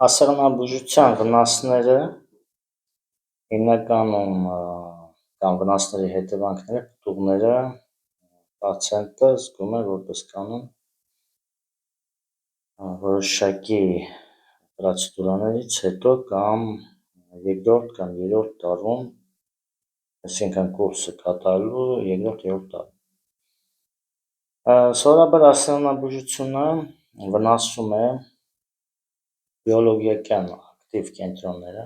Ասեղնաբուժության վնասները հիմնականում կամ վնասների հետևանքները, պտուղները պացիենտը զգում է որպես կանոն որոշակի պրոցեդուրաներից հետո կամ երկրորդ կամ երրորդ տարում, այսինքն կուրսը կատարելու երկրորդ-երրորդ տարում։ Սովորաբար ասեղնաբուժությունը վնասում է բիոլոգիական ակտիվ կենտրոնները,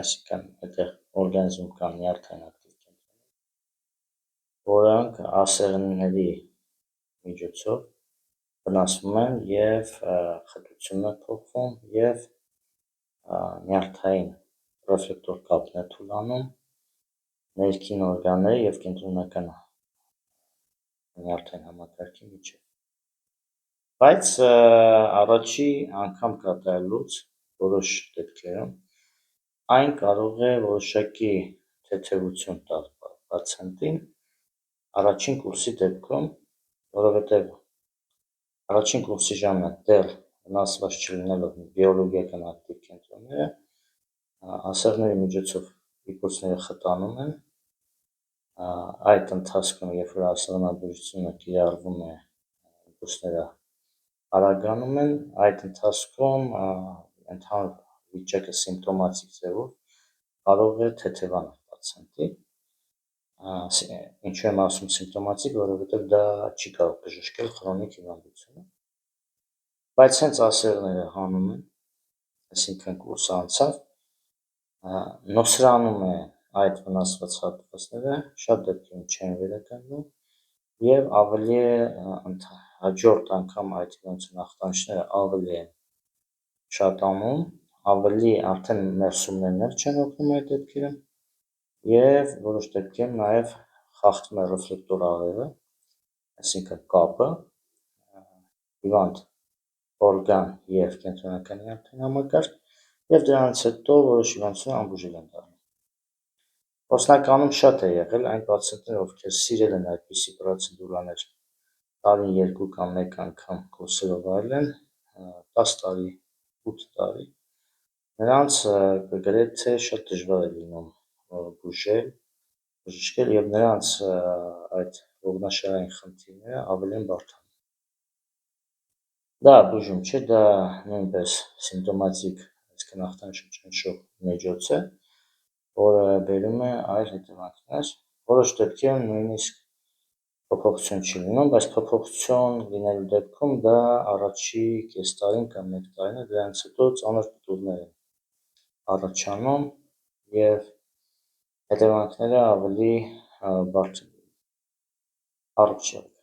այսինքն այդտեղ օրգանիզմում կան նյարդային ակտիվ կենտրոններ, որոնք ասեղների միջոցով վնասվում են և խտությունն է փոխվում և նյարդային ռեֆլեկտոր կապն է թուլանում ներքին օրգանների և կենտրոնական նյարդային համակարգի միջև։ Բայց առաջի անգամ կատարելուց որոշ դեպքերում այն կարող է որոշակի թեթևություն տալ պացիենտին առաջին կուրսի դեպքում, որովհետև առաջին կուրսի ժամանակ դեռ վնասված չլինելով բիոլոգիական ակտիվ կենտրոնները, ասեղների միջոցով իպուլսները խտանում են, այդ ընթացքում, երբ որ ասեղնաբուժությունը կիրառվում է, իպուլսները արագանում են, այդ ընթացքում ընդհանուր վիճակը սիմպտոմատիկ ձևով կարող է թեթևանալ պացիենտի, ինչու եմ ասում սիմպտոմատիկ, որովհետև դա չի կարող բժշկել խրոնիկ հիվանդությունը, բայց հենց ասեղները հանում են, այսինքն կուրսը անցավ, նոսրանում է այդ վնասված հատվածները, շատ դեպքերում չեն վերականգնում և ավելի հաջորդ անգամ այդ հիվանդության ախտանիշները ավելի են շատանում, ավելի արդեն մերսումներն էլ չեն օգնում այդ դեպքերում և որոշ դեպքերում նաև խախտվում է ռեֆլեկտոր աղեղը, այսինքն կապը, հիվանդ օրգան և կենտրոնական նյարդային համակարգ և դրանից հետո որոշ հիվանդություններ անբուժելի են դառնում։ Խոսնականում շատ է եղել այն պացիենտները, ովքեր սիրել են այդպիսի պրոցեդուրաներ տարին 2 կամ 1 անգամ կուրսերով արել են, 10 տարի, 8 տարի, նրանց գրեթե շատ դժվար է լինում բժշկել և նրանց այդ ողնաշարային խնդիրները ավելի են բարդանում։ Դա բուժում չէ, դա նույնպես սիմպտոմատիկ, այսինքն ախտանշում չնշող միջոց է, որը բերում է այլ հետևանքներ, որոշ դեպքերում նույնիսկ փոփոխություն չի լինում, բայց փոփոխություն լինելու դեպքում դա առաջի կես տարին կամ 1 տարին է, դրանից հետո ծանր պտուղներ են առաջանում և հետևանքները ավելի բարդ են, առողջ եղեք։